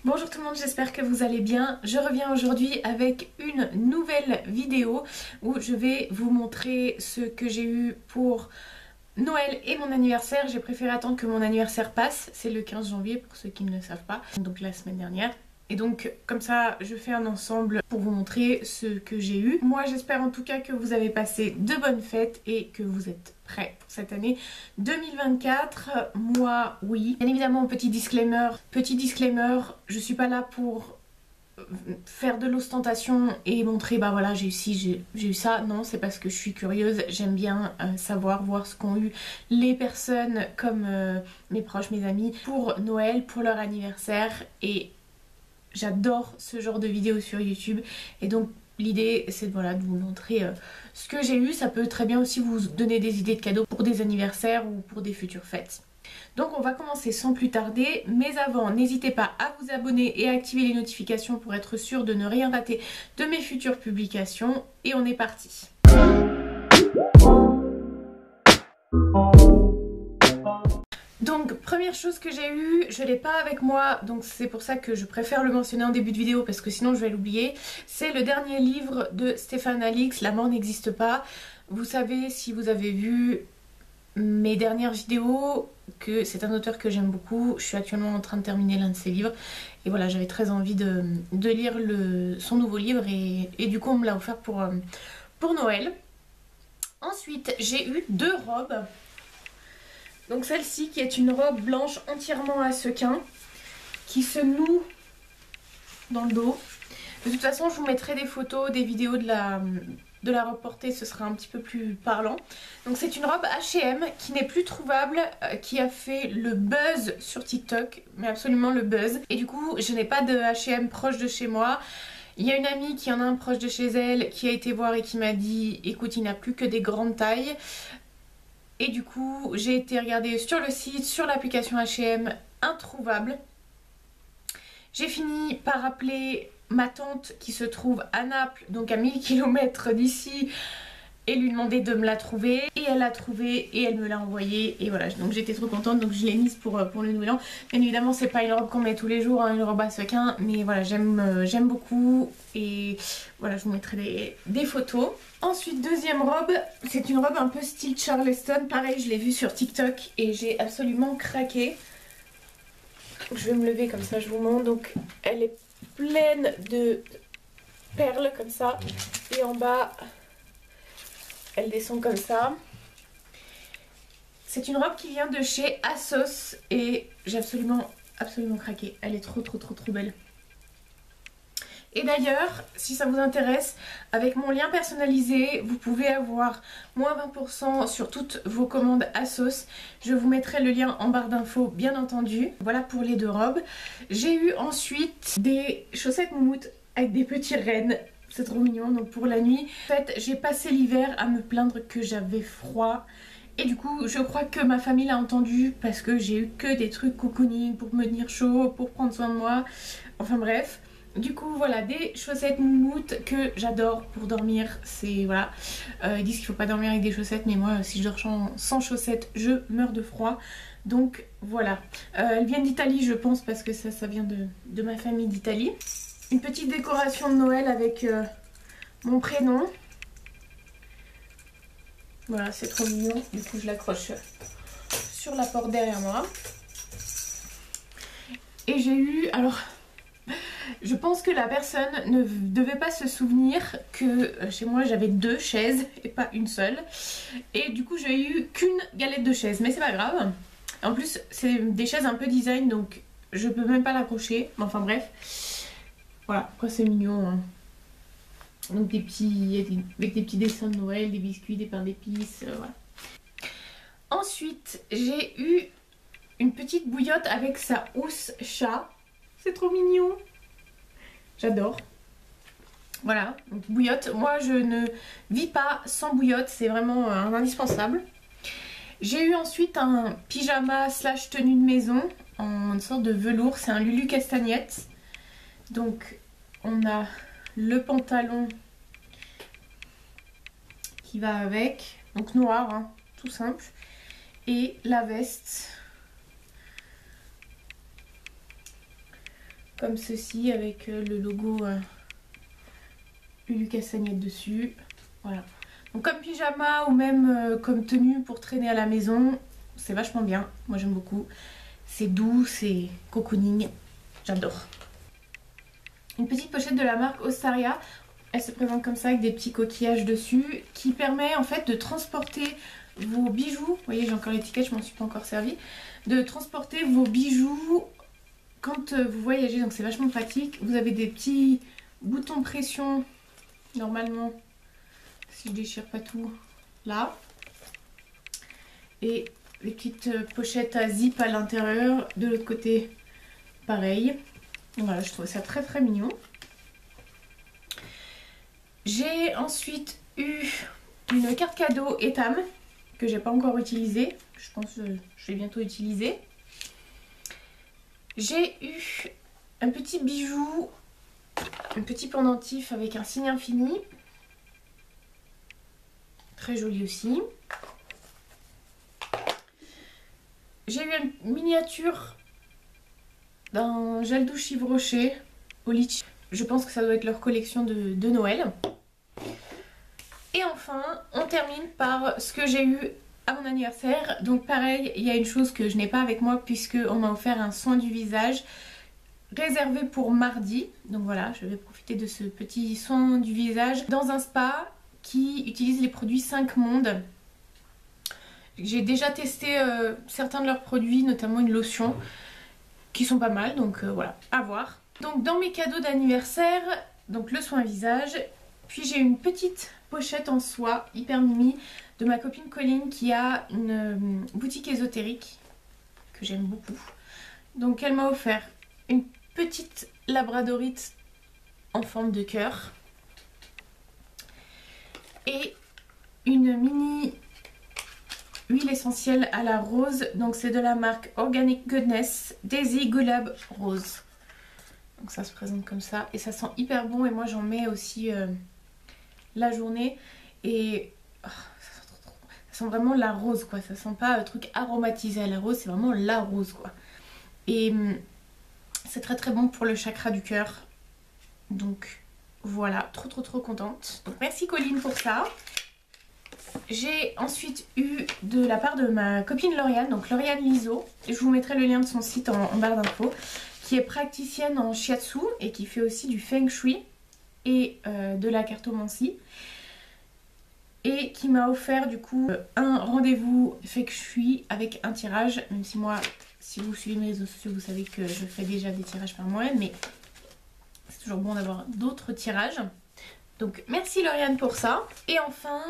Bonjour tout le monde, j'espère que vous allez bien. Je reviens aujourd'hui avec une nouvelle vidéo où je vais vous montrer ce que j'ai eu pour Noël et mon anniversaire. J'ai préféré attendre que mon anniversaire passe, c'est le 15 janvier pour ceux qui ne le savent pas, donc la semaine dernière. Et donc comme ça je fais un ensemble pour vous montrer ce que j'ai eu. Moi j'espère en tout cas que vous avez passé de bonnes fêtes et que vous êtes prêts pour cette année 2024. Moi oui. Bien évidemment petit disclaimer, je suis pas là pour faire de l'ostentation et montrer bah voilà j'ai eu ci, j'ai eu ça. Non, c'est parce que je suis curieuse, j'aime bien savoir, voir ce qu'ont eu les personnes comme mes proches, mes amis pour Noël, pour leur anniversaire, et j'adore ce genre de vidéos sur YouTube. Et donc l'idée c'est voilà, de vous montrer ce que j'ai eu. Ça peut très bien aussi vous donner des idées de cadeaux pour des anniversaires ou pour des futures fêtes. Donc on va commencer sans plus tarder, mais avant n'hésitez pas à vous abonner et à activer les notifications pour être sûr de ne rien rater de mes futures publications. Et on est parti. Donc première chose que j'ai eue, je l'ai pas avec moi, donc c'est pour ça que je préfère le mentionner en début de vidéo parce que sinon je vais l'oublier. C'est le dernier livre de Stéphane Alix, La mort n'existe pas. Vous savez, si vous avez vu mes dernières vidéos, que c'est un auteur que j'aime beaucoup. Je suis actuellement en train de terminer l'un de ses livres et voilà, j'avais très envie de lire son nouveau livre et du coup on me l'a offert pour Noël. Ensuite j'ai eu deux robes. Donc celle-ci qui est une robe blanche entièrement à sequins qui se noue dans le dos. De toute façon je vous mettrai des photos, des vidéos de la robe portée, ce sera un petit peu plus parlant. Donc c'est une robe H&M qui n'est plus trouvable, qui a fait le buzz sur TikTok, mais absolument le buzz. Et du coup je n'ai pas de H&M proche de chez moi. Il y a une amie qui en a un proche de chez elle qui a été voir et qui m'a dit écoute, il n'a plus que des grandes tailles. Et du coup j'ai été regarder sur le site, sur l'application H&M, introuvable. J'ai fini par appeler ma tante qui se trouve à Naples, donc à 1000 km d'ici, et lui demander de me la trouver. Et elle l'a trouvée et elle me l'a envoyée. Et voilà, donc j'étais trop contente, donc je l'ai mise pour le nouvel an. Bien évidemment c'est pas une robe qu'on met tous les jours, hein, une robe à sequins, mais voilà, j'aime beaucoup. Et voilà, je vous mettrai des photos. Ensuite deuxième robe, c'est une robe un peu style Charleston. Pareil, je l'ai vue sur TikTok et j'ai absolument craqué. Je vais me lever comme ça je vous montre. Donc elle est pleine de perles comme ça et en bas elle descend comme ça. C'est une robe qui vient de chez ASOS et j'ai absolument craqué. Elle est trop belle. Et d'ailleurs, si ça vous intéresse, avec mon lien personnalisé, vous pouvez avoir moins 20% sur toutes vos commandes ASOS. Je vous mettrai le lien en barre d'infos, bien entendu. Voilà pour les deux robes. J'ai eu ensuite des chaussettes moumoutes avec des petits rennes. C'est trop mignon, donc pour la nuit. En fait, j'ai passé l'hiver à me plaindre que j'avais froid. Et du coup, je crois que ma famille l'a entendu parce que j'ai eu que des trucs cocooning pour me tenir chaud, pour prendre soin de moi. Enfin bref. Du coup voilà, des chaussettes moumoutes que j'adore pour dormir. C'est voilà, ils disent qu'il faut pas dormir avec des chaussettes, mais moi si je dors sans chaussettes je meurs de froid. Donc voilà, elles viennent d'Italie je pense parce que ça vient de ma famille d'Italie. Une petite décoration de Noël avec mon prénom. Voilà, c'est trop mignon, du coup je l'accroche sur la porte derrière moi. Et j'ai eu, alors je pense que la personne ne devait pas se souvenir que chez moi j'avais deux chaises et pas une seule. Et du coup j'ai eu qu'une galette de chaise, mais c'est pas grave. En plus c'est des chaises un peu design donc je peux même pas l'accrocher. Enfin bref. Voilà, après c'est mignon. Hein. Donc avec des petits dessins de Noël, des biscuits, des pains d'épices, voilà. Ensuite j'ai eu une petite bouillotte avec sa housse chat. C'est trop mignon. J'adore. Voilà, donc bouillotte. Moi je ne vis pas sans bouillotte, c'est vraiment un indispensable. J'ai eu ensuite un pyjama slash tenue de maison en une sorte de velours, c'est un Lulu Castagnette. Donc on a le pantalon qui va avec, donc noir, hein, tout simple. Et la veste comme ceci avec le logo Lulu Castagnette dessus. Voilà. Donc comme pyjama ou même comme tenue pour traîner à la maison, c'est vachement bien. Moi j'aime beaucoup. C'est doux, c'est cocooning. J'adore. Une petite pochette de la marque Ostaria. Elle se présente comme ça avec des petits coquillages dessus qui permet en fait de transporter vos bijoux. Vous voyez, j'ai encore l'étiquette, je m'en suis pas encore servi. De transporter vos bijoux quand vous voyagez, donc c'est vachement pratique. Vous avez des petits boutons pression normalement, si je déchire pas tout, là. Et les petites pochettes à zip à l'intérieur. De l'autre côté, pareil. Voilà, je trouve ça très très mignon. J'ai ensuite eu une carte cadeau Etam que j'ai pas encore utilisée. Je pense que je vais bientôt utiliser. J'ai eu un petit bijou, un petit pendentif avec un signe infini. Très joli aussi. J'ai eu une miniature d'un gel douche Yves Rocher au litchi. Je pense que ça doit être leur collection de Noël. Et enfin, on termine par ce que j'ai eu à mon anniversaire. Donc pareil, il y a une chose que je n'ai pas avec moi puisque on m'a offert un soin du visage réservé pour mardi. Donc voilà, je vais profiter de ce petit soin du visage dans un spa qui utilise les produits 5 Mondes. J'ai déjà testé certains de leurs produits, notamment une lotion, qui sont pas mal, donc voilà, à voir. Donc dans mes cadeaux d'anniversaire, donc le soin visage, puis j'ai une petite pochette en soie hyper mimi de ma copine Colline qui a une boutique ésotérique que j'aime beaucoup. Donc elle m'a offert une petite labradorite en forme de cœur et une mini huile essentielle à la rose. Donc c'est de la marque Organic Goodness Daisy Gulab Rose. Donc ça se présente comme ça et ça sent hyper bon et moi j'en mets aussi la journée et oh, ça sent trop bon. Ça sent vraiment la rose quoi, ça sent pas truc aromatisé à la rose, c'est vraiment la rose quoi. Et c'est très très bon pour le chakra du cœur. Donc voilà, trop contente. Donc merci Colline pour ça. J'ai ensuite eu de la part de ma copine Lauriane, donc Lauriane Liso, je vous mettrai le lien de son site en barre d'infos, qui est praticienne en shiatsu et qui fait aussi du feng shui et de la cartomancie. Et qui m'a offert du coup un rendez-vous feng shui avec un tirage, même si moi, si vous suivez mes réseaux sociaux, vous savez que je fais déjà des tirages par moi-même, mais c'est toujours bon d'avoir d'autres tirages. Donc merci Lauriane pour ça. Et enfin,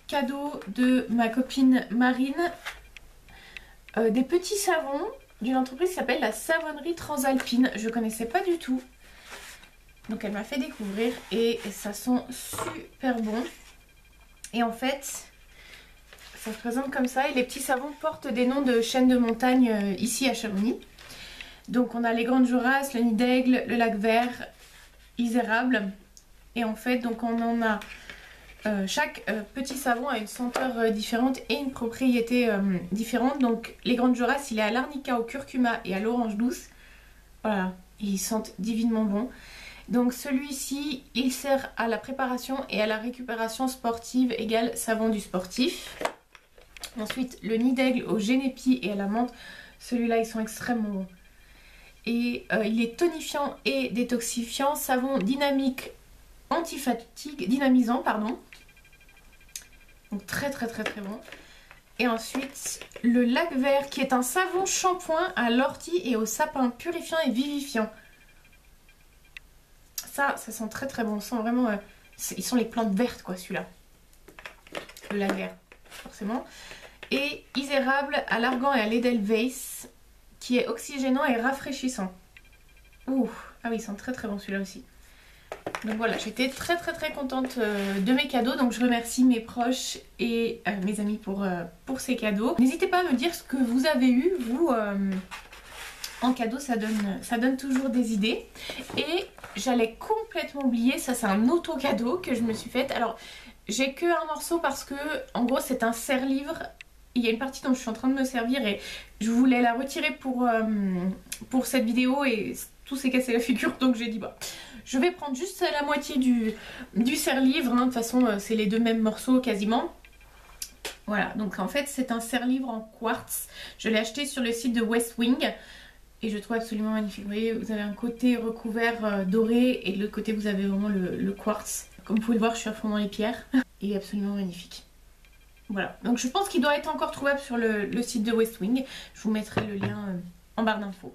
cadeau de ma copine Marine, des petits savons d'une entreprise qui s'appelle la Savonnerie Transalpine. Je connaissais pas du tout. Donc elle m'a fait découvrir et ça sent super bon. Et en fait, ça se présente comme ça et les petits savons portent des noms de chaînes de montagne ici à Chamonix. Donc on a les Grandes Jorasses, le Nid d'Aigle, le Lac Vert, Isérable. Et en fait, donc on en a... chaque petit savon a une senteur différente et une propriété différente. Donc les Grandes Jorasses, il est à l'arnica, au curcuma et à l'orange douce. Voilà, et ils sentent divinement bon. Donc celui-ci, il sert à la préparation et à la récupération sportive égale savon du sportif. Ensuite, le Nid d'Aigle au génépi et à la menthe. Celui-là, ils sont extrêmement bons. Et il est tonifiant et détoxifiant. Savon dynamique anti-fatigue, dynamisant, pardon. Donc très bon. Et ensuite, le Lac Vert qui est un savon shampoing à l'ortie et au sapin purifiant et vivifiant. Ça sent très bon. On sent vraiment... ils sont les plantes vertes quoi celui-là. Le Lac Vert, forcément. Et Isérable à l'argan et à l'Edelweiss qui est oxygénant et rafraîchissant. Ouh, ah oui, il sent très bon celui-là aussi. Donc voilà, j'étais très contente de mes cadeaux. Donc je remercie mes proches et mes amis pour ces cadeaux. N'hésitez pas à me dire ce que vous avez eu, vous, en cadeau. Ça donne toujours des idées. Et j'allais complètement oublier, ça c'est un auto-cadeau que je me suis faite. Alors, j'ai que un morceau parce que, en gros, c'est un serre-livre. Il y a une partie dont je suis en train de me servir et je voulais la retirer pour cette vidéo et tout s'est cassé la figure, donc j'ai dit bah je vais prendre juste la moitié du serre-livre, hein. De toute façon c'est les deux mêmes morceaux quasiment. Voilà, donc en fait c'est un serre-livre en quartz, je l'ai acheté sur le site de West Wing et je trouve absolument magnifique. Vous voyez, vous avez un côté recouvert doré et de l'autre côté vous avez vraiment le quartz. Comme vous pouvez le voir, je suis à fond dans les pierres. Il est absolument magnifique. Voilà, donc je pense qu'il doit être encore trouvable sur le site de West Wing. Je vous mettrai le lien en barre d'infos.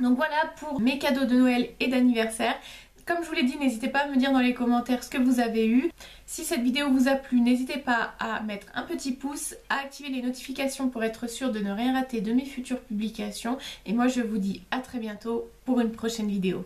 Donc voilà pour mes cadeaux de Noël et d'anniversaire. Comme je vous l'ai dit, n'hésitez pas à me dire dans les commentaires ce que vous avez eu. Si cette vidéo vous a plu, n'hésitez pas à mettre un petit pouce, à activer les notifications pour être sûr de ne rien rater de mes futures publications. Et moi je vous dis à très bientôt pour une prochaine vidéo.